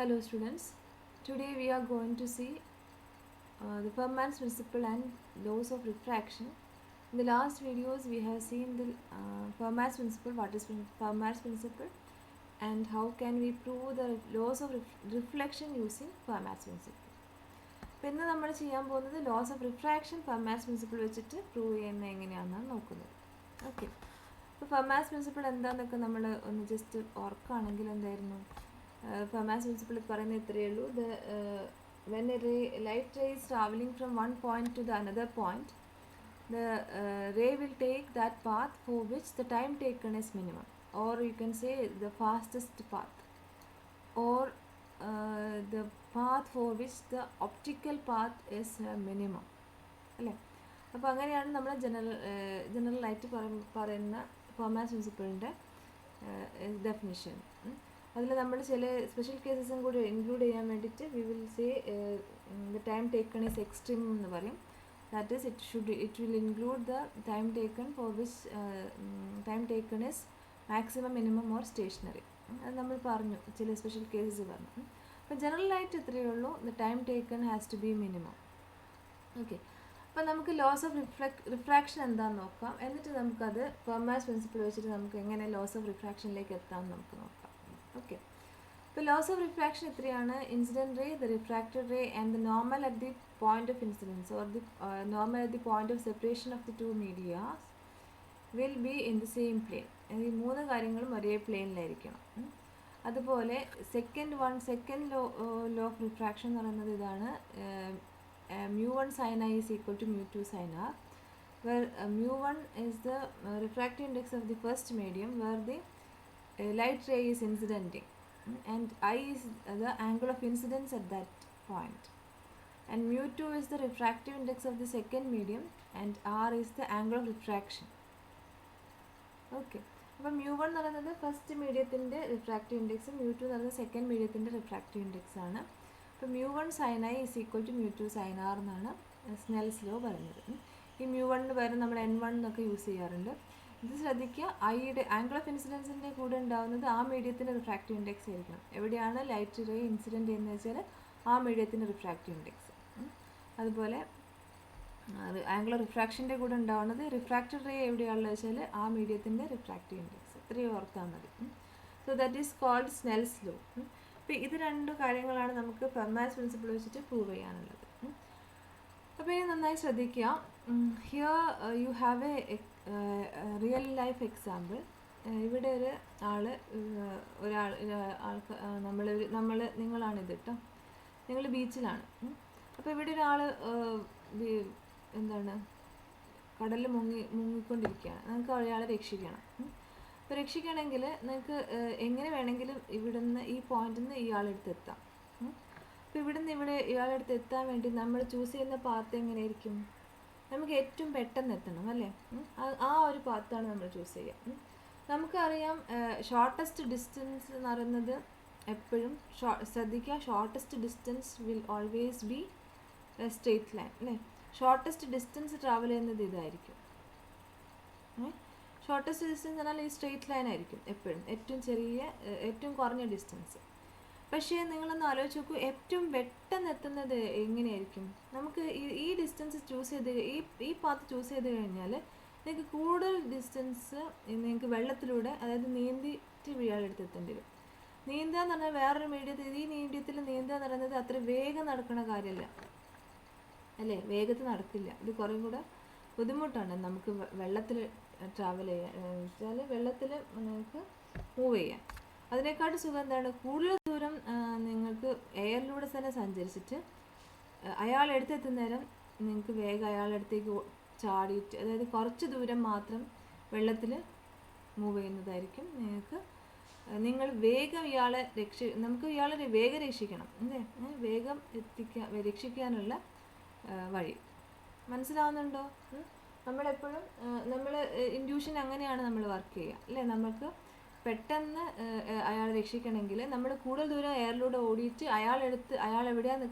Hello students, today we are going to see the Fermat's principle and laws of refraction. In the last videos we have seen the Fermat's principle, what is Fermat's principle and how can we prove the laws of reflection using Fermat's principle. അപ്പോൾ ഇന്ന് നമ്മൾ ചെയ്യാൻ പോകുന്നത് laws of refraction Fermat's principle വെച്ചിട്ട് prove ചെയ്യുന്നത് എങ്ങനെയാണെന്നാണ് നോക്കുന്നത്. Okay, അപ്പോൾ ഫെർമാറ്റ്സ് പ്രിൻസിപ്പിൾ എന്താണെന്നൊക്കെ നമ്മൾ ഒന്ന് ജസ്റ്റ് ഓർക്കുകയാണെങ്കിൽ എന്തായിരുന്നു, Fermat's principle പറയുന്നത് ഇത്രയേ ഉള്ളൂ. When a light ray is traveling from one point to the another point, the ray will take that path for which the time taken is minimum, or you can say the fastest path, or the path for which the optical path is minimum. അല്ലേ? അപ്പോൾ അങ്ങനെയാണ് നമ്മൾ ജനറലായിട്ട് പറയുന്ന Fermat's പ്രിൻസിപ്പിളിൻ്റെ definition. അതിൽ നമ്മൾ ചില special കേസസും കൂടി include ചെയ്യാൻ വേണ്ടിയിട്ട് we will say the time taken is extreme എന്ന് പറയും. That is it will include the time taken for which time taken is maximum minimum or stationary. അത് നമ്മൾ പറഞ്ഞു, ചില സ്പെഷ്യൽ കേസസ് പറഞ്ഞു. അപ്പോൾ ജനറലായിട്ട് ഇത്രയേ ഉള്ളൂ, the time taken has to be minimum. Okay, അപ്പോൾ നമുക്ക് ലോസ് ഓഫ് റിഫ്രാക്ഷൻ എന്താണെന്ന് നോക്കാം. എന്നിട്ട് നമുക്കത് Fermat's പ്രിൻസിപ്പിൾ വെച്ചിട്ട് നമുക്ക് എങ്ങനെ ലോസ് ഓഫ് റിഫ്രാക്ഷനിലേക്ക് എത്താമെന്ന് നമുക്ക് നോക്കാം. ഓക്കെ, ഇപ്പോൾ ലോസ് ഓഫ് റിഫ്രാക്ഷൻ എത്രയാണ്? Incident ray, the refracted ray and the normal at the point of incidence or the normal at the point of separation of the two medias will be in the same plane. ഈ മൂന്ന് കാര്യങ്ങളും ഒരേ പ്ലെയിനിലായിരിക്കണം. അതുപോലെ second law of refraction എന്ന് പറയുന്നത് ഇതാണ്, mu1 sin I is equal to mu2 sin R, where mu1 is the refractive index of the first medium where the light ray is incidenting, and I is the angle of incidence at that point, and mu2 is the refractive index of the second medium and R is the angle of refraction. Okay, അപ്പോൾ mu1 എന്ന് പറയുന്നത് first മീഡിയത്തിൻ്റെ refractive ഇൻഡെക്സും mu2 എന്ന് പറയുന്നത് second മീഡിയത്തിൻ്റെ refractive index ആണ്. അപ്പോൾ mu1 sin I is equal to mu2 sin R എന്നാണ് Snell's law പറയുന്നത്. ഈ mu1 പകരം നമ്മൾ n1 എന്നൊക്കെ യൂസ് ചെയ്യാറുണ്ട്. ഇത് ശ്രദ്ധിക്കുക, ഐയുടെ ആംഗിൾ ഓഫ് ഇൻസിഡൻസിൻ്റെ കൂടെ ഉണ്ടാകുന്നത് ആ മീഡിയത്തിൻ്റെ റിഫ്രാക്റ്റീവ് ഇൻഡെക്സ് ആയിരിക്കണം. എവിടെയാണ് ലൈറ്റ് റേ ഇൻസിഡൻറ്റ് ചെയ്യുന്നത് വെച്ചാൽ ആ മീഡിയത്തിൻ്റെ റിഫ്രാക്റ്റീവ് ഇൻഡെക്സ്. അതുപോലെ ആംഗിൾ ഓഫ് റിഫ്രാക്ഷൻ്റെ കൂടെ ഉണ്ടാവുന്നത് റിഫ്രാക്റ്റഡ് റേ എവിടെയാണെന്ന് വെച്ചാൽ ആ മീഡിയത്തിൻ്റെ റിഫ്രാക്റ്റീവ് ഇൻഡെക്സ്. ഇത്രയും ഓർത്താൽ മതി. So that is called Snell's law. അപ്പോൾ ഇത് രണ്ട് കാര്യങ്ങളാണ് നമുക്ക് Fermat's പ്രിൻസിപ്പിൾ വെച്ചിട്ട് പ്രൂവ് ചെയ്യാനുള്ളത്. അപ്പോൾ ഇനി നന്നായി ശ്രദ്ധിക്കുക. Here you have A real life example. ഇവിടെ നിങ്ങളാണിത് കേട്ടോ, നിങ്ങൾ ബീച്ചിലാണ്. അപ്പോൾ ഇവിടെ ഒരാൾ കടലിൽ മുങ്ങിക്കൊണ്ടിരിക്കുകയാണ്. നിങ്ങൾക്ക് അയാളെ രക്ഷിക്കണം. അപ്പോൾ രക്ഷിക്കണമെങ്കിൽ നിങ്ങൾക്ക് എങ്ങനെ വേണമെങ്കിലും ഇവിടുന്ന് ഈ പോയിന്റിൽ നിന്ന് ഇയാളെടുത്ത് എത്താം. അപ്പോൾ ഇവിടുന്ന് ഇയാളെടുത്ത് എത്താൻ വേണ്ടി നമ്മൾ ചൂസ് ചെയ്യുന്ന പാത്ത് എങ്ങനെയായിരിക്കും? നമുക്ക് ഏറ്റവും പെട്ടെന്ന് എത്തണം അല്ലേ? ആ ഒരു പാത്താണ് നമ്മൾ ചൂസ് ചെയ്യുക. നമുക്കറിയാം ഷോർട്ടസ്റ്റ് ഡിസ്റ്റൻസ് എന്ന് പറയുന്നത് എപ്പോഴും ശ്രദ്ധിക്കുക, shortest distance will always be straight line അല്ലേ? ഷോർട്ടസ്റ്റ് ഡിസ്റ്റൻസ് ട്രാവൽ ചെയ്യുന്നത് ഇതായിരിക്കും. ഷോർട്ടസ്റ്റ് ഡിസ്റ്റൻസ് എന്നാൽ ഈ സ്ട്രെയിറ്റ് ലൈൻ ആയിരിക്കും എപ്പോഴും, ഏറ്റവും കുറഞ്ഞ ഡിസ്റ്റൻസ്. പക്ഷേ നിങ്ങളൊന്ന് ആലോചിച്ച് നോക്കൂ, ഏറ്റവും പെട്ടെന്ന് എത്തുന്നത് എങ്ങനെയായിരിക്കും? നമുക്ക് ഈ ഡിസ്റ്റൻസ് ചൂസ് ചെയ്ത് ഈ പാത്ത് ചൂസ് ചെയ്ത് കഴിഞ്ഞാൽ നിങ്ങൾക്ക് കൂടുതൽ ഡിസ്റ്റൻസ് നിങ്ങൾക്ക് വെള്ളത്തിലൂടെ, അതായത് നീന്തിയിട്ട് ഇയാളെടുത്ത് എത്തേണ്ടി വരും. നീന്തുക എന്ന് പറഞ്ഞാൽ വേറൊരു ഈ മീഡിയത്തിൽ നീന്തുക എന്ന് പറയുന്നത് അത്ര വേഗം നടക്കുന്ന കാര്യമല്ല അല്ലേ? വേഗത്തിൽ നടക്കില്ല. ഇത് കുറേ കൂടെ ബുദ്ധിമുട്ടാണ് നമുക്ക് വെള്ളത്തിൽ ട്രാവൽ ചെയ്യാൻ വെച്ചാൽ, വെള്ളത്തിൽ നിങ്ങൾക്ക് മൂവ് ചെയ്യാൻ. അതിനേക്കാട്ട് സുഖം എന്താണ്? കൂടുതൽ ദൂരം നിങ്ങൾക്ക് എയറിലൂടെ തന്നെ സഞ്ചരിച്ചിട്ട് അയാളെടുത്തെത്തുന്നേരം നിങ്ങൾക്ക് വേഗം അയാളടുത്തേക്ക് ചാടിയിട്ട്, അതായത് കുറച്ച് ദൂരം മാത്രം വെള്ളത്തിൽ മൂവ് ചെയ്യുന്നതായിരിക്കും നിങ്ങൾ വേഗം നമുക്ക് ഇയാളെ വേഗം രക്ഷിക്കണം അല്ലേ? വേഗം രക്ഷിക്കാനുള്ള വഴി മനസ്സിലാവുന്നുണ്ടോ? നമ്മളെപ്പോഴും ഇൻഡ്യൂഷൻ അങ്ങനെയാണ് നമ്മൾ വർക്ക് ചെയ്യുക അല്ലേ? നമുക്ക് പെട്ടെന്ന് അയാളെ രക്ഷിക്കണമെങ്കിൽ നമ്മൾ കൂടുതൽ ദൂരം എയറിലൂടെ ഓടിയിട്ട് അയാൾ എവിടെയാണ്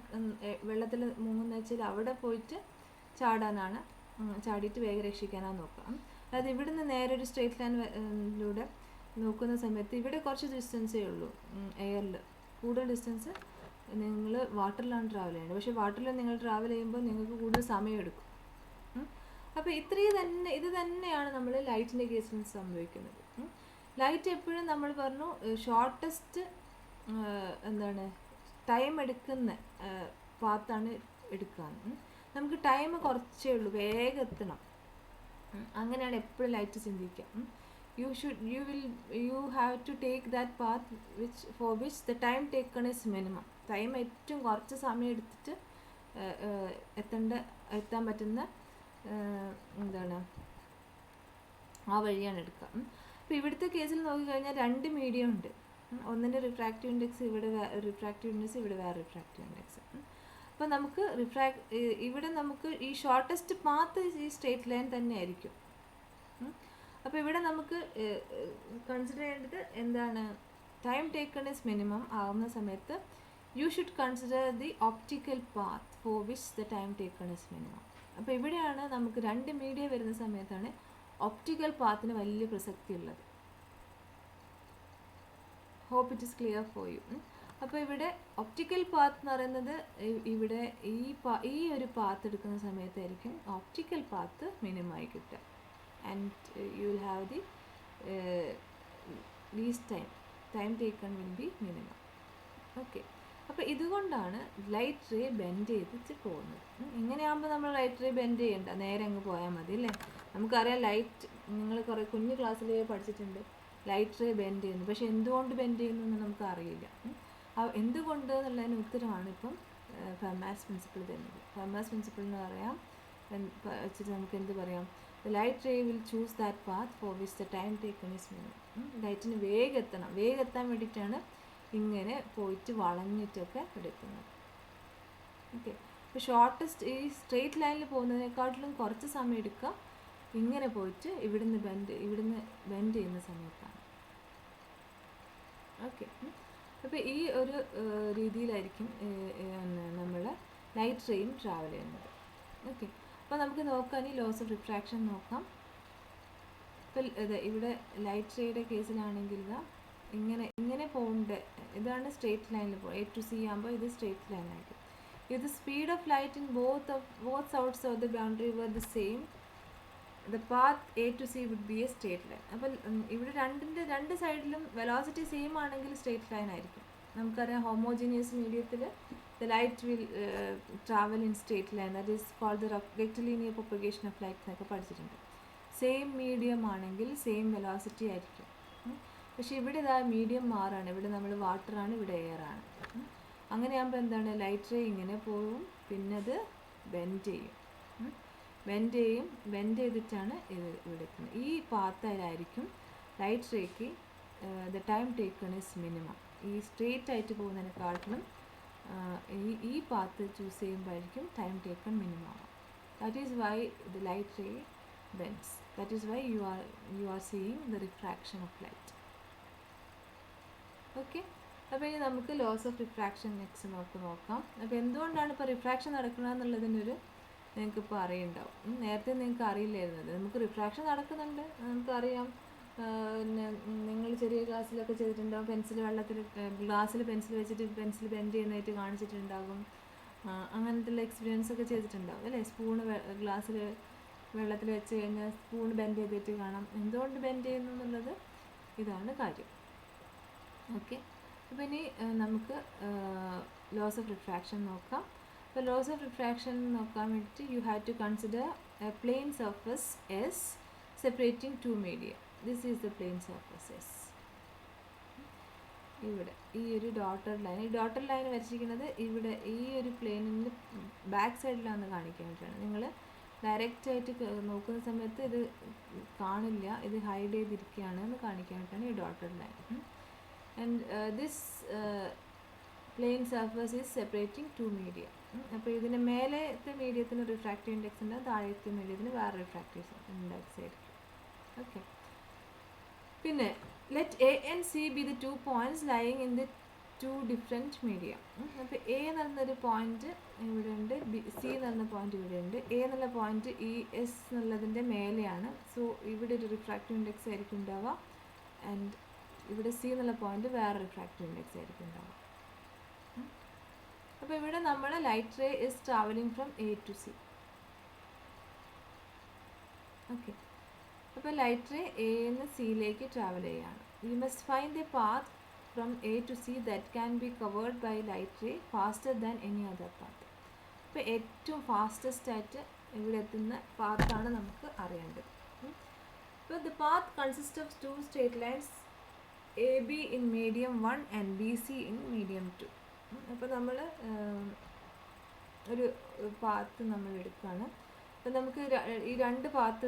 വെള്ളത്തിൽ മുങ്ങുന്ന വെച്ചാൽ അവിടെ പോയിട്ട് ചാടിയിട്ട് വേഗം രക്ഷിക്കാനാണ് നോക്കുക. അതായത് ഇവിടുന്ന് നേരെ ഒരു സ്ട്രെയിറ്റ് ലൈനിലൂടെ നോക്കുന്ന സമയത്ത് ഇവിടെ കുറച്ച് ഡിസ്റ്റൻസേ ഉള്ളൂ എയറിൽ കൂടുതൽ ഡിസ്റ്റൻസ് നിങ്ങൾ വാട്ടറിലാണ് ട്രാവൽ ചെയ്യേണ്ടത്. പക്ഷേ വാട്ടറിൽ നിങ്ങൾ ട്രാവൽ ചെയ്യുമ്പോൾ നിങ്ങൾക്ക് കൂടുതൽ സമയമെടുക്കും. അപ്പോൾ ഇത് തന്നെയാണ് നമ്മൾ ലൈറ്റിൻ്റെ കേസിൽ സംഭവിക്കുന്നത്. ലൈറ്റ് എപ്പോഴും നമ്മൾ പറഞ്ഞു ഷോർട്ടസ്റ്റ് ടൈം എടുക്കുന്ന പാത്താണ് എടുക്കുക. നമുക്ക് ടൈം കുറച്ചേ ഉള്ളൂ, വേഗം എത്തണം, അങ്ങനെയാണ് എപ്പോഴും ലൈറ്റ് ചിന്തിക്കുക. you have to take that path for which the time taken is minimum. Time ഏറ്റവും കുറച്ച് സമയം എടുത്തിട്ട് എത്താൻ പറ്റുന്ന ആ വഴിയാണ് എടുക്കുക. അപ്പോൾ ഇവിടുത്തെ കേസിൽ നോക്കിക്കഴിഞ്ഞാൽ 2 മീഡിയം ഉണ്ട്. ഒന്നിൻ്റെ റിഫ്രാക്റ്റീവ് ഇൻഡെക്സ് ഇവിടെ റിഫ്രാക്റ്റീവ് ഇൻഡെക്സ്, ഇവിടെ വേറെ റിഫ്രാക്റ്റീവ് ഇൻഡെക്സ്. അപ്പോൾ നമുക്ക് ഇവിടെ നമുക്ക് ഈ ഷോർട്ടസ്റ്റ് പാത്ത് ഈ സ്ട്രേറ്റ് ലൈൻ തന്നെ ആയിരിക്കും. അപ്പോൾ ഇവിടെ നമുക്ക് കൺസിഡർ ചെയ്യേണ്ടത് എന്താണ്, ടൈം ടേക്കൺ ഇസ് മിനിമം ആവുന്ന സമയത്ത് you should consider the optical path for which the time taken is minimum. അപ്പോൾ ഇവിടെയാണ് നമുക്ക് 2 മീഡിയ വരുന്ന സമയത്താണ് ഒപ്റ്റിക്കൽ പാത്തിന് വലിയ പ്രസക്തി ഉള്ളത്. Hope it is clear for you. അപ്പോൾ ഇവിടെ ഒപ്റ്റിക്കൽ പാത്ത് എന്ന് പറയുന്നത് ഇവിടെ ഈ ഒരു പാത്ത് എടുക്കുന്ന സമയത്തായിരിക്കും ഒപ്റ്റിക്കൽ പാത്ത് മിനിമമായി കിട്ടുക. And you will have the least time taken will be minimum. Okay, അപ്പോൾ ഇതുകൊണ്ടാണ് ലൈറ്റ് റേ ബെൻഡ് ചെയ്തിട്ട് പോകുന്നത്. ഇങ്ങനെയാകുമ്പോൾ നമ്മൾ ലൈറ്റ് റേ ബെൻഡ് ചെയ്യണ്ട, നേരെ അങ്ങ് പോയാൽ മതി അല്ലേ. നമുക്കറിയാം ലൈറ്റ്, നിങ്ങൾ കുറേ കുഞ്ഞു ക്ലാസ്സിൽ പഠിച്ചിട്ടുണ്ട് ലൈറ്റ് റേ ബെൻഡ് ചെയ്യുന്നു. പക്ഷെ എന്തുകൊണ്ട് ബെൻഡ് ചെയ്യുന്നു എന്ന് നമുക്ക് അറിയില്ല. എന്തുകൊണ്ട് എന്നുള്ളതിന് ഉത്തരമാണ് ഇപ്പം ഫെർമാസ് പ്രിൻസിപ്പിൾ തരുന്നത്. ഫെർമാസ് പ്രിൻസിപ്പിൾ എന്ന് പറയാം വെച്ചിട്ട് നമുക്ക് എന്ത് പറയാം, the light ray will choose that path for which the time taken is minimum. ലൈറ്റിന് വേഗം എത്താൻ വേണ്ടിയിട്ടാണ് ഇങ്ങനെ പോയിട്ട് വളഞ്ഞിട്ടൊക്കെ എടുക്കുന്നത്. ഓക്കെ, ഇപ്പോൾ ഷോർട്ടസ്റ്റ് ഈ സ്ട്രെയിറ്റ് ലൈനിൽ പോകുന്നതിനെക്കാട്ടിലും കുറച്ച് സമയം എടുക്കുക ഇങ്ങനെ പോയിട്ട് ഇവിടുന്ന് ബെൻഡ് ചെയ്യുന്ന സമയത്താണ്. ഓക്കെ, അപ്പോൾ ഈ ഒരു രീതിയിലായിരിക്കും നമ്മൾ ലൈറ്റ് റേയും ട്രാവൽ ചെയ്യുന്നത്. ഓക്കെ, അപ്പോൾ നമുക്ക് നോക്കാം, ഈ ലോസ് ഓഫ് റിഫ്രാക്ഷൻ നോക്കാം. ഇപ്പോൾ ഇവിടെ ലൈറ്റ് റേയുടെ കേസിലാണെങ്കിൽ ഇങ്ങനെ പോകേണ്ട, ഇതാണ് സ്ട്രേറ്റ് ലൈനിൽ പോകും. A to C ആകുമ്പോൾ ഇത് straight ലൈനായിരിക്കും. if the speed of light in both sides of the boundary were the same, the path A to C would be a straight line. അപ്പോൾ ഇവിടെ രണ്ട് സൈഡിലും വെലോസിറ്റി സെയിം ആണെങ്കിൽ straight line ആയിരിക്കും. നമുക്കറിയാം homogeneous മീഡിയത്തിൽ the light will travel in straight line, that is called the rectilinear propagation of light എന്നൊക്കെ പഠിച്ചിട്ടുണ്ട്. സെയിം മീഡിയം ആണെങ്കിൽ സെയിം വെലോസിറ്റി ആയിരിക്കും. പക്ഷേ ഇവിടെ ഇതാ മീഡിയം മാറാണ്, ഇവിടെ നമ്മൾ വാട്ടറാണ്, ഇവിടെ എയർ ആണ്. അങ്ങനെയാകുമ്പോൾ എന്താണ്, ലൈറ്റ് റേ ഇങ്ങനെ പോകും, പിന്നെ അത് ബെൻഡ് ചെയ്തിട്ടാണ് ഇത് ഇവിടെ എത്തുന്നത്. ഈ പാത്തായിരിക്കും ലൈറ്റ് റേക്ക് the time taken is minimum. ഈ സ്ട്രേറ്റ് ആയിട്ട് പോകുന്നതിനെക്കാട്ടിലും ഈ പാത്ത് ചൂസ് ചെയ്യുമ്പോഴായിരിക്കും ടൈം ടേക്കൺ മിനിമം ആവാം. That is why the light ray bends. That is why you are seeing the refraction of light. Okay, അപ്പോൾ ഇനി നമുക്ക് ലോസ് ഓഫ് റിഫ്രാക്ഷൻ നെക്സ്റ്റ് നോക്കാം. അപ്പോൾ എന്തുകൊണ്ടാണ് ഇപ്പോൾ റിഫ്രാക്ഷൻ നടക്കണമെന്നുള്ളതിനൊരു നിങ്ങൾക്കിപ്പോൾ അറിയുണ്ടാവും. നേരത്തെ നിങ്ങൾക്ക് അറിയില്ലായിരുന്നത്. നമുക്ക് റിഫ്രാക്ഷൻ നടക്കുന്നുണ്ട്, നമുക്കറിയാം. പിന്നെ നിങ്ങൾ ചെറിയ ക്ലാസ്സിലൊക്കെ ചെയ്തിട്ടുണ്ടാകും, ഗ്ലാസ്സിൽ പെൻസിൽ വെച്ചിട്ട് പെൻസിൽ ബെൻഡ് ചെയ്യുന്നതായിട്ട് കാണിച്ചിട്ടുണ്ടാകും. അങ്ങനത്തെ എക്സ്പീരിയൻസ് ഒക്കെ ചെയ്തിട്ടുണ്ടാകും അല്ലേ. സ്പൂണ് ഗ്ലാസ്സിൽ വെള്ളത്തിൽ വെച്ച് കഴിഞ്ഞാൽ സ്പൂൺ ബെൻഡ് ചെയ്തിട്ട് കാണാം. എന്തുകൊണ്ട് ബെൻഡ് ചെയ്യുന്നു എന്നുള്ളത് ഇതാണ് കാര്യം. ഓക്കെ, അപ്പോൾ ഇനി നമുക്ക് ലോസ് ഓഫ് റിഫ്രാക്ഷൻ നോക്കാം. അപ്പോൾ ലോസ് ഓഫ് റിഫ്രാക്ഷൻ നോക്കാൻ വേണ്ടിയിട്ട് you have to consider a plane surface s separating 2 media. This is the plane surface s. ഇവിടെ ഈ ഒരു ഡോട്ടഡ് ലൈൻ വരച്ചിരിക്കുന്നത് ഇവിടെ ഈ ഒരു പ്ലെയിനിൻ്റെ ബാക്ക് സൈഡിലാണ് കാണിക്കാൻ വേണ്ടിയിട്ടാണ്. നിങ്ങൾ ഡയറക്റ്റായിട്ട് നോക്കുന്ന സമയത്ത് ഇത് കാണില്ല, ഇത് ഹൈഡ് ചെയ്തിരിക്കുകയാണ് എന്ന് കാണിക്കാൻ വേണ്ടിയിട്ടാണ് ഈ dotted line. And this plain surface is separating 2 media. അപ്പോൾ ഇതിന് മേലത്തെ മീഡിയത്തിന് റിഫ്രാക്റ്റീവ് ഇൻഡെക്സ് ഉണ്ട്, താഴത്തെ മീഡിയത്തിന് വേറെ റിഫ്രാക്റ്റീവ് ഇൻഡെക്സ് ആയിരിക്കും. ഓക്കെ, പിന്നെ let A and C B the 2 points lying in the 2 different media. അപ്പോൾ എ എന്ന് പറയുന്നൊരു പോയിൻറ്റ് ഇവിടെ ഉണ്ട്, സി എന്ന് പറയുന്ന പോയിൻറ്റ് ഇവിടെ ഉണ്ട്. എ എന്നുള്ള പോയിൻറ്റ് ഈ എസ് എന്നുള്ളതിൻ്റെ മേലെയാണ്. സോ ഇവിടെ ഒരു റിഫ്രാക്റ്റീവ് ഇൻഡെക്സ് ആയിരിക്കും ഉണ്ടാവുക. ആൻഡ് ഇവിടെ സി എന്നുള്ള പോയിൻറ്റ് വേറെ റിഫ്രാക്റ്റീവ് ഇൻഡെക്സ് ആയിരിക്കും ഉണ്ടാവുക. അപ്പോൾ ഇവിടെ നമ്മൾ light ray is travelling from A to C. Okay, അപ്പോൾ ലൈറ്റ് റേ എന്ന് സിയിലേക്ക് ട്രാവൽ ചെയ്യുകയാണ്. You must find a path from A to C that can be covered by light ray faster than any other path. ഇപ്പോൾ ഏറ്റവും fastest ആയിട്ട് ഇവിടെ എത്തുന്ന പാത്താണ് നമുക്ക് അറിയേണ്ടത്. അപ്പോൾ the path consist of 2 straight lines A be in medium 1 and B C in medium 2. അപ്പോൾ നമ്മൾ ഒരു പാത്ത് നമ്മൾ എടുക്കുകയാണ്. അപ്പോൾ നമുക്ക് ഈ രണ്ട് പാത്ത്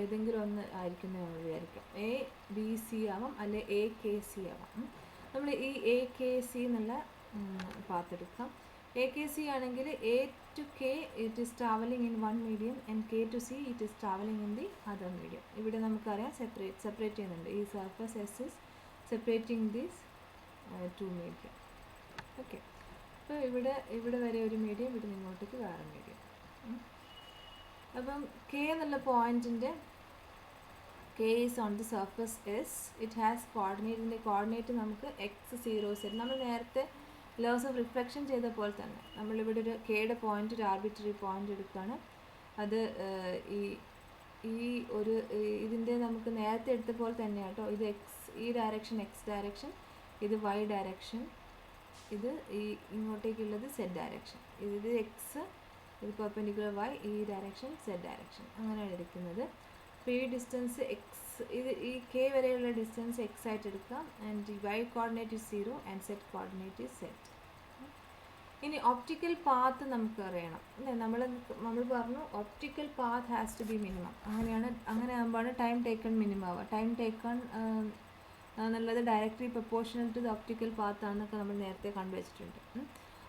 ഏതെങ്കിലും ഒന്ന് ആയിരിക്കും നമ്മൾ വിചാരിക്കാം. എ ബി സി ആവാം, അല്ലെ എ കെ സി ആവാം. നമ്മൾ ഈ എ കെ സി എന്നുള്ള പാത്ത് എടുക്കാം. എ കെ സി ആണെങ്കിൽ A to K it is travelling in 1 medium and K to C it is travelling in the other medium. ഇവിടെ നമുക്കറിയാം സെപ്പറേറ്റ് ചെയ്യുന്നുണ്ട്. ഈ surface s is separating these 2 medium. Okay, അപ്പോൾ ഇവിടെ വരെ ഒരു മീഡിയം, ഇവിടെ ഇങ്ങോട്ടേക്ക് വേറെ മീഡിയം. അപ്പം കെ എന്നുള്ള പോയിൻറ്റിൻ്റെ K is on the surface S. It has കോർഡിനേറ്റിൻ്റെ കോർഡിനേറ്റ് നമുക്ക് x0z. നമ്മൾ നേരത്തെ ലോസ് ഓഫ് റിഫ്ലക്ഷൻ ചെയ്ത പോലെ തന്നെ നമ്മളിവിടെ ഒരു കെയുടെ പോയിൻ്റ്, ഒരു ആർബിട്രറി പോയിൻ്റ് എടുക്കുകയാണ്. അത് ഈ ഒരു ഇതിൻ്റെ നമുക്ക് നേരത്തെ എടുത്ത പോലെ തന്നെയാണ് കേട്ടോ. ഇത് ഈ ഡയറക്ഷൻ എക്സ് ഡയറക്ഷൻ, ഇത് വൈ ഡയറക്ഷൻ, ഇത് ഇങ്ങോട്ടേക്കുള്ളത് സെഡ് ഡയറക്ഷൻ. ഇത് എക്സ്, ഇത് പെർപെൻഡിക്കുലർ വൈ, ഈ ഡയറക്ഷൻ സെഡ് ഡയറക്ഷൻ, അങ്ങനെയാണ് എടുക്കുന്നത്. അപ്പോൾ ഈ ഡിസ്റ്റൻസ് എക്സ്, ഈ കെ വരെയുള്ള ഡിസ്റ്റൻസ് എക്സ് ആയിട്ട് എടുക്കാം. And y coordinate is 0 and z coordinate is z. ഇനി ഒപ്റ്റിക്കൽ പാത്ത് നമുക്ക് അറിയണം അല്ലേ. നമ്മൾ പറഞ്ഞു optical path has to be minimum. അങ്ങനെ ആകുമ്പോഴാണ് ടൈം ടേക്കൺ മിനിമം ആവുക. ടൈം ടേക്കൺ എന്നുള്ളത് directly proportional to the optical path ആണെന്നൊക്കെ നമ്മൾ നേരത്തെ കണ്ടുവച്ചിട്ടുണ്ട്.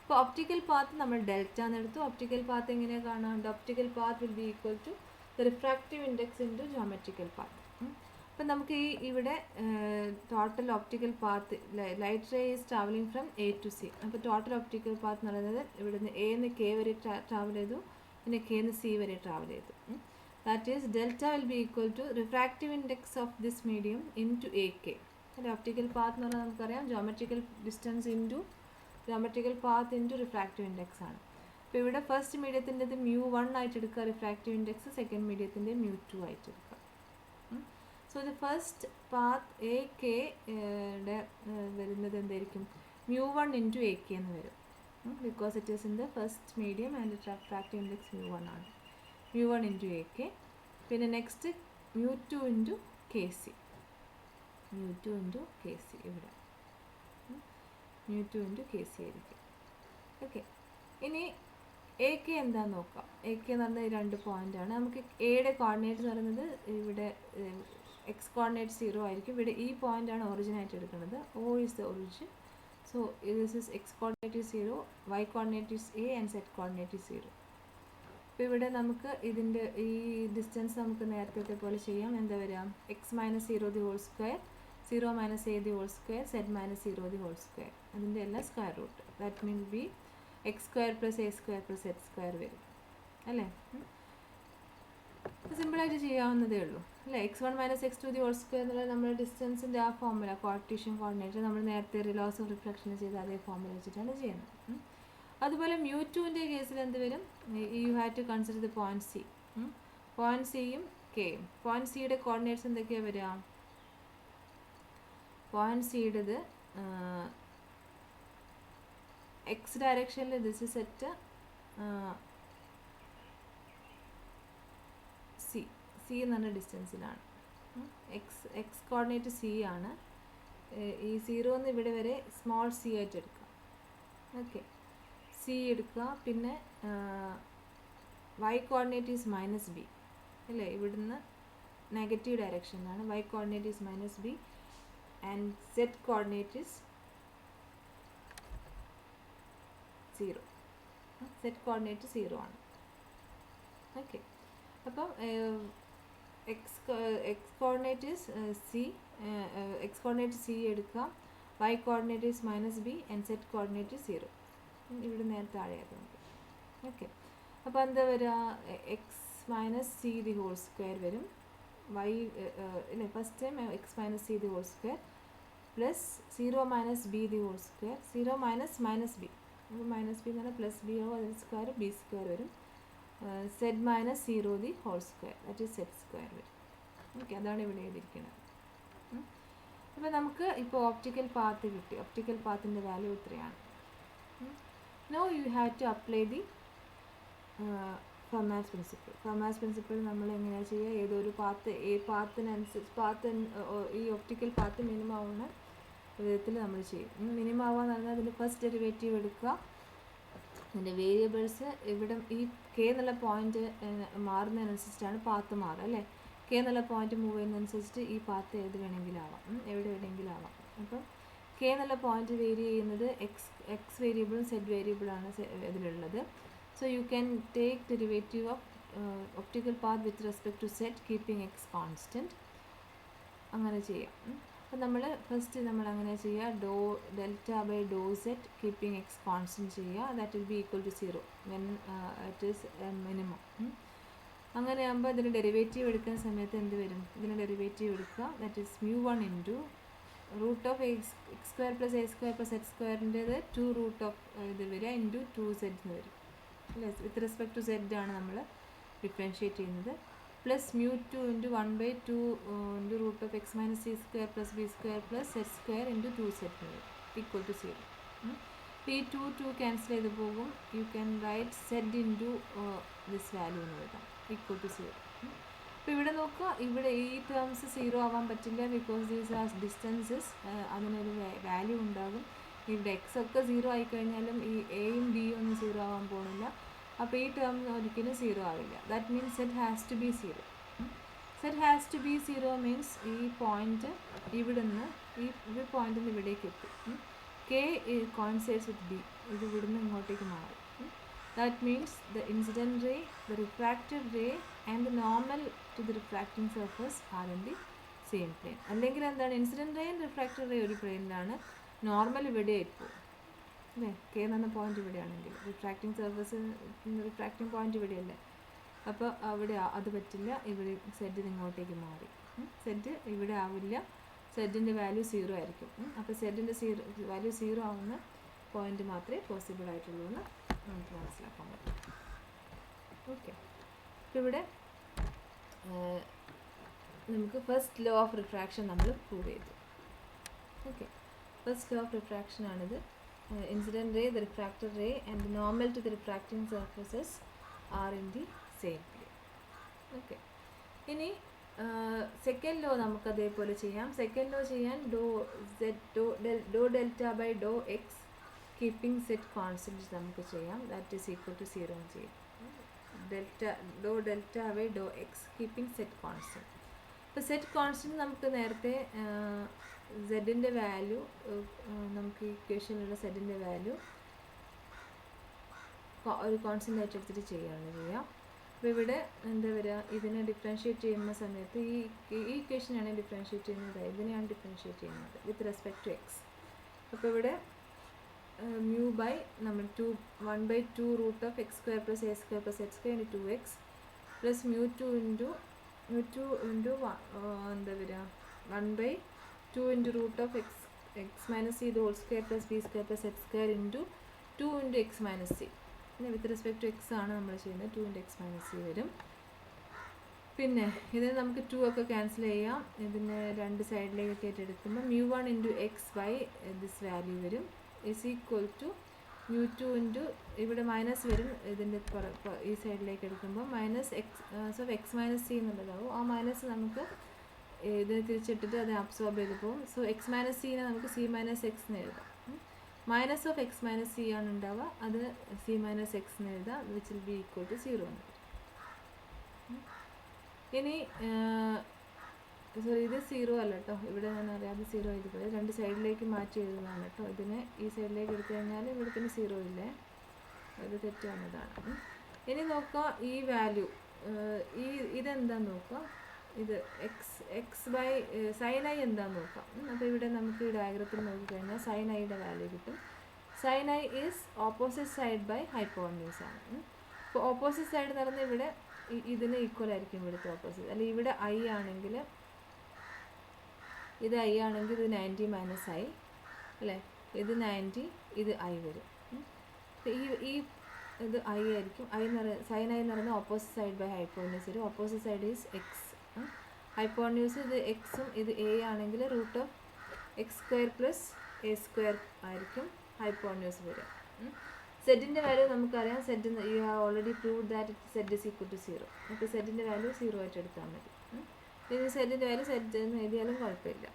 അപ്പോൾ ഒപ്റ്റിക്കൽ പാത്ത് നമ്മൾ ഡെൽറ്റ എന്നെടുത്തു. ഒപ്റ്റിക്കൽ പാത്ത് എങ്ങനെയാണ് കാണാറുണ്ട്? Optical path will be equal to the refractive index into geometrical path. അപ്പം നമുക്ക് ഇവിടെ total optical path, light ray is travelling from A to C. അപ്പോൾ ടോട്ടൽ ഒപ്റ്റിക്കൽ പാത്ത് എന്ന് പറയുന്നത് ഇവിടുന്ന് എ നിന്ന് കെ വരെ ട്രാവൽ ചെയ്തു, പിന്നെ കെ നിന്ന് സി വരെ ട്രാവൽ ചെയ്തു. That is delta will be equal to refractive index of this medium into A K. അല്ലെ, ഒപ്റ്റിക്കൽ പാത്ത് എന്ന് പറഞ്ഞാൽ നമുക്കറിയാം geometrical distance into geometrical path into refractive index ആണ്. അപ്പോൾ ഇവിടെ ഫസ്റ്റ് മീഡിയത്തിൻ്റെത് μ1 ആയിട്ട് എടുക്കുക റിഫ്രാക്റ്റീവ് ഇൻഡെക്സ്, സെക്കൻഡ് മീഡിയത്തിൻ്റെ μ2 ആയിട്ട് എടുക്കുക. So the first path A K വരുന്നത് എന്തായിരിക്കും? μ1 ഇൻറ്റു എ കെ എന്ന് വരും. Because it is in the first medium and refractive index μ1 ആണ്. μ1 ഇൻറ്റു എ കെ. പിന്നെ next μ2 into K C. μ2 into K C ഇവിടെ μ2 into K C ആയിരിക്കും. Okay, ഇനി A K എന്താണെന്ന് നോക്കാം. എ കെ എന്ന് പറഞ്ഞാൽ 2 പോയിൻ്റാണ്. നമുക്ക് എയുടെ കോർഡിനേറ്റ് എന്ന് പറയുന്നത് ഇവിടെ എക്സ് കോർഡിനേറ്റ് 0 ആയിരിക്കും. ഇവിടെ ഈ പോയിൻ്റാണ് ഒറിജിനായിട്ട് എടുക്കുന്നത്. O is the origin. So this is x coordinate is 0, y coordinate is a and z coordinate is 0. അപ്പോൾ ഇവിടെ നമുക്ക് ഇതിൻ്റെ ഈ ഡിസ്റ്റൻസ് നമുക്ക് നേരത്തെ പോലെ ചെയ്യാം. എന്താ വരിക? X minus 0 the whole square, 0 minus a the whole square, z minus 0 the whole square. അതിൻ്റെ എല്ലാം square root. That mean be x square plus a square plus z square വരും അല്ലേ. സിമ്പിളായിട്ട് ചെയ്യാവുന്നതേ ഉള്ളൂ അല്ലേ. x1 minus x2 the whole square എന്നുള്ളത് നമ്മുടെ ഡിസ്റ്റൻസിൻ്റെ ആ ഫോർമുല, കാർട്ടീഷ്യൻ കോർഡിനേറ്റ് നമ്മൾ നേരത്തെ ലോസ് ഓഫ് റിഫ്ലക്ഷൻ ചെയ്ത അതേ ഫോർമുല വെച്ചിട്ടാണ് ചെയ്യുന്നത്. അതുപോലെ μ2ൻ്റെ കേസിൽ എന്ത് വരും? You have to consider the point C. Point സിയും കെയും. പോയിന്റ് സിയുടെ കോർഡിനേറ്റ്സ് എന്തൊക്കെയാണ് വരിക? പോയിന്റ് സിയുടേത് എക്സ് ഡയറക്ഷനിൽ ദിസ് ഇസ് സെറ്റ് സി എന്ന് പറഞ്ഞ ഡിസ്റ്റൻസിലാണ്. എക്സ് കോർഡിനേറ്റ് സി ആണ്. ഈ 0 നിന്ന് ഇവിടെ വരെ സ്മോൾ സി ആയിട്ട് എടുക്കാം. ഓക്കെ, സി എടുക്കുക. പിന്നെ y coordinate is minus b അല്ലേ. ഇവിടുന്ന് നെഗറ്റീവ് ഡയറക്ഷനിലാണ്. Y coordinate is minus b and z coordinate is 0. Z coordinate 0 ആണ്. ഓക്കെ, അപ്പം x coordinate is c, x coordinate c എടുക്കാം. Y coordinate is minus b and z coordinate 0. ഇവിടെ നേരെ താഴെ ആയതുകൊണ്ട്. ഓക്കെ, അപ്പോൾ എന്താ വരിക? X minus c the whole square വരും. വൈ ഇല്ലേ, first time x minus c the whole square plus 0 minus b the whole square, 0 minus b അപ്പോൾ മൈനസ് ബി എന്ന് പറഞ്ഞാൽ പ്ലസ് ബി ആവും, അതിൽ സ്ക്വയർ ബി സ്ക്വയർ വരും. Z minus 0 the whole square, that is z square വരും. Okay, അതാണ് ഇവിടെ എഴുതിയിരിക്കുന്നത്. അപ്പോൾ നമുക്ക് ഇപ്പോൾ ഓപ്റ്റിക്കൽ പാത്ത് കിട്ടി. ഓപ്റ്റിക്കൽ പാത്തിൻ്റെ വാല്യൂ ഇത്രയാണ്. Now you have to apply the Fermat's principle. Fermat's principle നമ്മൾ എങ്ങനെയാണ് ചെയ്യുക? ഏതൊരു പാത്ത് പാത്തിനനുസരിച്ച് ഈ ഒപ്റ്റിക്കൽ പാത്ത് മിനിമം ആവുന്ന വിധത്തിൽ നമ്മൾ ചെയ്യും. മിനിമം ആവാന്ന് പറഞ്ഞാൽ അതിൻ്റെ ഫസ്റ്റ് ഡെറിവേറ്റീവ് എടുക്കുക. അതിൻ്റെ വേരിയബിൾസ് ഇവിടെ ഈ കെ എന്നുള്ള പോയിന്റ് മാറുന്നതിനനുസരിച്ചിട്ടാണ് പാത്ത് മാറുക അല്ലേ? കെ എന്നുള്ള പോയിന്റ് മൂവ് ചെയ്യുന്നതനുസരിച്ചിട്ട് ഈ പാത്ത് ഏത് വേണമെങ്കിലും ആവാം, എവിടെ വേണമെങ്കിലും ആവാം. അപ്പം കെ എന്നുള്ള പോയിന്റ് വേരി ചെയ്യുന്നത് എക്സ് വേരിയബിളും സെഡ് വേരിയബിളാണ് ഇതിലുള്ളത്. So you can take derivative of optical path with respect to z keeping x constant. അങ്ങനെ ചെയ്യാം. അപ്പോൾ നമ്മൾ ഫസ്റ്റ് നമ്മൾ അങ്ങനെ ചെയ്യുക, doh delta by doh z keeping x constant ചെയ്യുക. That will be equal to 0 when it is minimum. അങ്ങനെ ആകുമ്പോൾ ഇതിന് ഡെറിവേറ്റീവ് എടുക്കുന്ന സമയത്ത് എന്ത് വരും? ഇതിന് ഡെറിവേറ്റീവ് എടുക്കുക, that is μ1 into root of x square plus a square plus z സ്ക്വയറിൻ്റേത് 2 റൂട്ട് ഓഫ് ഇത് വരിക ഇൻറ്റു 2z എന്ന് വരും അല്ലേ? വിത്ത് റെസ്പെക്ട് ടു സെഡ് ആണ് നമ്മൾ ഡിഫറൻഷ്യേറ്റ് ചെയ്യുന്നത്. Plus μ2 into 1/2 into root of x minus c square plus b square plus z square into 2z equal to 0. ഈ 2 ക്യാൻസൽ ചെയ്ത് പോകും. You can write z into this value എന്ന് എഴുതാം, equal to 0. അപ്പോൾ ഇവിടെ നോക്കുക, ഇവിടെ ഈ ടേംസ് 0 ആവാൻ പറ്റില്ല, ബിക്കോസ് ദീസ് ആർ ഡിസ്റ്റൻസസ്. അതിനൊരു വാല്യൂ ഉണ്ടാകും. ഇവിടെ എക്സ് ഒക്കെ 0 ആയിക്കഴിഞ്ഞാലും ഈ എയും ബിയും ഒന്നും 0 ആവാൻ പോകുന്നില്ല. അപ്പോൾ ഈ ടേം ഒരിക്കലും 0 ആവില്ല. That means z has to be 0. Z has to be 0 means ഈ പോയിന്റ് ഇവിടുന്ന് ഈ പോയിന്റിൽ നിന്ന് ഇവിടേക്ക് എത്തും. കെ കോയിൻസൈഡ്സ് വിത്ത് ബി, ഇത് ഇവിടുന്ന് ഇങ്ങോട്ടേക്ക് മാറും. That means the incident ray, the refracted ray and the normal to the refracting surface are in the same plane. അല്ലെങ്കിൽ എന്താണ്, incident ray and refracted ray ഒരു പ്ലെയിനിലാണ്, നോർമൽ ഇവിടെ ആയിരിക്കും അല്ലേ? കെ എന്ന് പറഞ്ഞ പോയിന്റ് ഇവിടെയാണെങ്കിൽ റിഫ്രാക്റ്റിംഗ് സർഫസ് റിഫ്രാക്റ്റിംഗ് പോയിന്റ് ഇവിടെയല്ലേ? അപ്പോൾ അവിടെ അത് പറ്റില്ല. ഇവിടെ സെഡിന് ഇങ്ങോട്ടേക്ക് മാറി. സെഡ് ഇവിടെ ആവില്ല, സെഡിൻ്റെ വാല്യൂ 0 ആയിരിക്കും. അപ്പോൾ സെഡിൻ്റെ വാല്യൂ 0 ആവുന്ന പോയിന്റ് മാത്രമേ പോസിബിൾ ആയിട്ടുള്ളൂ എന്ന് നമുക്ക് മനസ്സിലാക്കാൻ പറ്റും. ഓക്കെ, അപ്പോൾ ഇവിടെ നമുക്ക് ഫസ്റ്റ് ലോ ഓഫ് റിഫ്രാക്ഷൻ നമ്മൾ പ്രൂവ് ചെയ്തു. Okay, first law of refraction ആണിത്. Incident ray, the refracted ray and the normal to the refracting surfaces are in the same plane. Okay, ഇനി സെക്കൻഡ് ലോ നമുക്ക് അതേപോലെ ചെയ്യാം. സെക്കൻഡ് ലോ ചെയ്യാൻ doh delta by doh x keeping z constant നമുക്ക് ചെയ്യാം. That is equal to 0 എന്ന് ചെയ്യും. Doh delta by doh x keeping z constant. ഇപ്പോൾ സെറ്റ് കോൺസ്റ്റൻറ്റ് നമുക്ക് നേരത്തെ സെഡിൻ്റെ വാല്യൂ, നമുക്ക് ഇക്വേഷനിലുള്ള സെഡിൻ്റെ വാല്യൂ ഒരു കോൺസ്റ്റൻ്റ് ആയിട്ട് എടുത്തിട്ട് ചെയ്യുകയാണ് ചെയ്യുക. അപ്പോൾ ഇവിടെ എന്താ വരിക, ഇതിനെ ഡിഫറൻഷ്യേറ്റ് ചെയ്യുന്ന സമയത്ത് ഈ ഇക്വേഷനാണ് ഡിഫറൻഷ്യേറ്റ് ചെയ്യുന്നത്, ഇതിനെയാണ് ഡിഫറൻഷ്യേറ്റ് ചെയ്യുന്നത് വിത്ത് റെസ്പെക്ട് ടു എക്സ്. അപ്പോൾ ഇവിടെ മ്യൂ ബൈ നമ്മൾ 1/2 root of x square plus a square plus h square into 2x plus μ2 into എന്താ വരിക 1/2 into root of x minus c whole square plus b square plus h square into 2 into x minus c. പിന്നെ with respect to X ആണ് നമ്മൾ ചെയ്യുന്നത്. 2 into x minus C വരും. പിന്നെ ഇതിന് നമുക്ക് 2 ഒക്കെ ക്യാൻസൽ ചെയ്യാം. ഇതിന് രണ്ട് സൈഡിലേക്ക് ആയിട്ട് എടുക്കുമ്പോൾ μ1 into x by this value വരും ഇസ് ഈക്വൽ ടു μ2 ഇൻറ്റു ഇവിടെ മൈനസ് വരും. ഇതിൻ്റെ ഈ സൈഡിലേക്ക് എടുക്കുമ്പോൾ മൈനസ് എക്സ് മൈനസ് സി എന്നുള്ളതാവും. ആ മൈനസ് നമുക്ക് ഇതിനെ തിരിച്ചിട്ടിട്ട് അത് അബ്സോർബ് ചെയ്ത് പോകും. സോ എക്സ് മൈനസ് സീനെ നമുക്ക് സി മൈനസ് എക്സ് എന്ന് എഴുതാം. Minus of x minus c ആണ് ഉണ്ടാവുക, അത് സി മൈനസ് എക്സ് എന്ന് എഴുതാം, which will be equal to 0 എന്ന് വരും. ഇനി സോറി, ഇത് 0 അല്ല കേട്ടോ, ഇവിടെ ഞാൻ അറിയാതെ 0 എഴുതിപ്പോയി. രണ്ട് സൈഡിലേക്ക് മാറ്റി എഴുതുന്നതാണ് കേട്ടോ. ഇതിനെ ഈ സൈഡിലേക്ക് എടുത്തു കഴിഞ്ഞാൽ ഇവിടെ പിന്നെ 0 ഇല്ലേ, ഇത് തെറ്റ് വന്നതാണ്. ഇനി നോക്കുക ഈ വാല്യൂ, ഇതെന്താന്ന് നോക്കുക. ഇത് എക്സ് ബൈ സൈൻ ഐ എന്താന്ന് നോക്കാം. അപ്പോൾ ഇവിടെ നമുക്ക് ഈ ഡയഗ്രത്തിൽ നോക്കിക്കഴിഞ്ഞാൽ സൈൻ ഐയുടെ വാല്യൂ കിട്ടും. Sine i is opposite side by hypotenuse ആണ്. അപ്പോൾ ഓപ്പോസിറ്റ് സൈഡ് എന്ന് പറഞ്ഞാൽ ഇവിടെ ഇതിന് ഈക്വൽ ആയിരിക്കും ഇവിടുത്തെ ഓപ്പോസിറ്റ്. അല്ലെങ്കിൽ ഇവിടെ ഐ ആണെങ്കിൽ ഇത് ഐ ആണെങ്കിൽ ഇത് 90 മൈനസ് ഐ അല്ലേ, ഇത് 90, ഇത് ഐ വരും. ഈ ഇത് ഐ ആയിരിക്കും. ഐ എന്ന് പറയുന്നത് സൈൻ ഐ എന്ന് പറയുന്നത് ഓപ്പോസിറ്റ് സൈഡ് ബൈ ഹൈപ്പോണിയൂസ് വരും. Opposite side is x. Hypotenuse ഇത് എക്സും ഇത് എ ആണെങ്കിൽ root of x square plus a square ആയിരിക്കും ഹൈപ്പോണിയൂസ് വരിക. സെഡിൻ്റെ വാല്യൂ നമുക്കറിയാം. Z you have already prove that z is equal to 0. അപ്പോൾ സെഡിൻ്റെ വാല്യൂ 0 ആയിട്ട് എടുത്താൽ മതി. ഇനി സെഡിൻ്റെ വാല്യൂ സെഡ് എന്ന് എഴുതിയാലും കുഴപ്പമില്ല.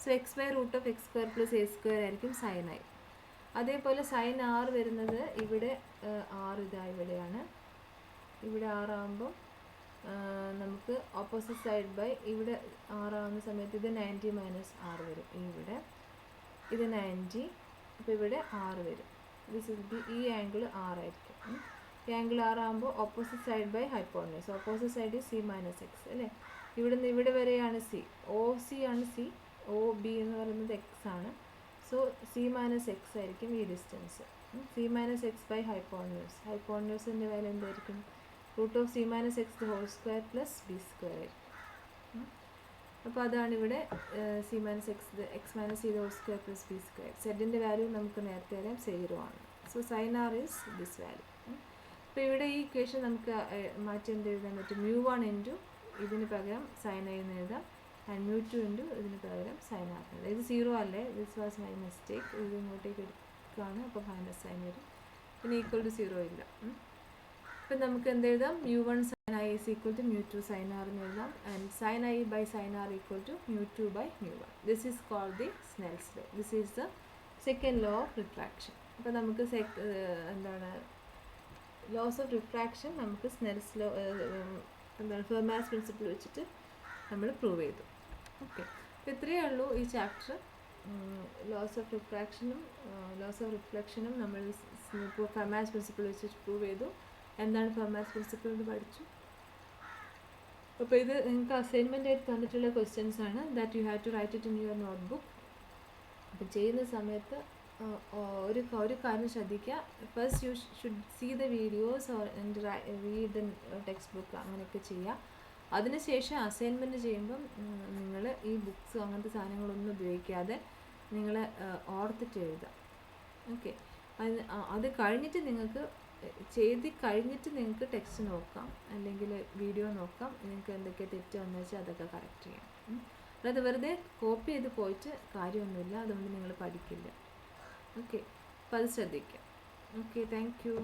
So x by root of x square plus a square ആയിരിക്കും സൈൻ ഐ. അതേപോലെ സൈൻ ആർ വരുന്നത് ഇവിടെ ആർ ഇതാ ഇവിടെയാണ്. ഇവിടെ ആറാകുമ്പോൾ നമുക്ക് ഓപ്പോസിറ്റ് സൈഡ് ബൈ ഇവിടെ ആറാവുന്ന സമയത്ത് ഇത് 90 മൈനസ് ആറ് വരും. ഇവിടെ ഇത് 90. അപ്പോൾ ഇവിടെ ആറ് വരും. ദിസ് ഇസ് ബി ഈ ആംഗിൾ ആറായിരിക്കും. ഈ ആംഗിൾ ആറാകുമ്പോൾ opposite side by hypotenuse. Opposite side c minus x അല്ലേ. ഇവിടെ നിന്ന് ഇവിടെ വരെയാണ് സി. ഒ സി ആണ് സി. ഒ ബി എന്ന് പറയുന്നത് എക്സ് ആണ്. സോ സി മൈനസ് എക്സ് ആയിരിക്കും ഈ distance. C minus x by hypotenuse. ഹൈപ്പോണിയൂസിൻ്റെ വാല്യൂ എന്തായിരിക്കും? Root of c minus x whole square plus b square ആയിരിക്കും. അപ്പോൾ അതാണ് ഇവിടെ c minus x minus c whole square plus b square. സെഡിൻ്റെ value നമുക്ക് നേരത്തെ അറിയാം 0 ആണ്. So sine r is this value. അപ്പോൾ ഇവിടെ ഈ ഇക്വേഷൻ നമുക്ക് മാറ്റി എന്ത് എഴുതാൻ പറ്റും? μ1 ഇൻറ്റു ഇതിന് പകരം സൈൻ ഐ എന്ന് എഴുതാം. ആൻഡ് μ2 ഇൻറ്റു ഇതിന് പകരം സൈൻ ആർ എന്ന് എഴുതാം. ഇത് 0 അല്ലേ? This was my mistake. ഇത് ഇങ്ങോട്ടേക്ക് എടുക്കുകയാണ്. അപ്പോൾ മൈനസ് സൈൻ വരും. പിന്നെ ഈക്വൽ ടു 0 ഇല്ല. അപ്പം നമുക്ക് എന്ത് എഴുതാം? μ1 sin i is equal to μ2 sin r എന്ന് എഴുതാം. And sin i by sin r equal to μ2 by μ1. This is called the Snell's law. This is the second law of refraction. അപ്പോൾ നമുക്ക് എന്താണ് ലോസ് ഓഫ് റിഫ്രാക്ഷൻ നമുക്ക് Snell's law എന്താണ് ഫെർമാസ് principle വെച്ചിട്ട് നമ്മൾ prove ചെയ്തു. ഓക്കെ, അപ്പോൾ ഇത്രയേ ഉള്ളൂ ഈ ചാപ്റ്റർ. ലോസ് ഓഫ് റിഫ്ലക്ഷനും നമ്മൾ ഫെർമാസ് പ്രിൻസിപ്പിൾ വെച്ചിട്ട് പ്രൂവ് ചെയ്തു. എന്താണ് ഫെർമാസ് പ്രിൻസിപ്പിൾ എന്ന് പഠിച്ചു. അപ്പോൾ ഇത് നിങ്ങൾക്ക് അസൈൻമെൻ്റ് ആയിട്ട് തന്നിട്ടുള്ള ക്വസ്റ്റ്യൻസ് ആണ്. That you have to write it in your notebook. അപ്പോൾ ചെയ്യുന്ന സമയത്ത് ഒരു കാര്യം ശ്രദ്ധിക്കുക. First you should see the videos or read the text book, അങ്ങനെയൊക്കെ ചെയ്യുക. അതിനുശേഷം അസൈൻമെൻറ്റ് ചെയ്യുമ്പം നിങ്ങൾ ഈ ബുക്സ് അങ്ങനത്തെ സാധനങ്ങളൊന്നും ഉപയോഗിക്കാതെ നിങ്ങൾ ഓർത്തിട്ട് എഴുതുക. ഓക്കെ, അത് കഴിഞ്ഞിട്ട് നിങ്ങൾക്ക് നിങ്ങൾക്ക് ടെക്സ്റ്റ് നോക്കാം, അല്ലെങ്കിൽ വീഡിയോ നോക്കാം. നിങ്ങൾക്ക് എന്തൊക്കെ തെറ്റ് വന്നു വെച്ചാൽ അതൊക്കെ കറക്റ്റ് ചെയ്യാം. അല്ലാതെ വെറുതെ കോപ്പി ചെയ്ത് പോയിട്ട് കാര്യമൊന്നുമില്ല. അതുകൊണ്ട് നിങ്ങൾ പഠിക്കില്ല. ഓക്കെ, അപ്പോൾ അത് ശ്രദ്ധിക്കാം. Okay, thank you.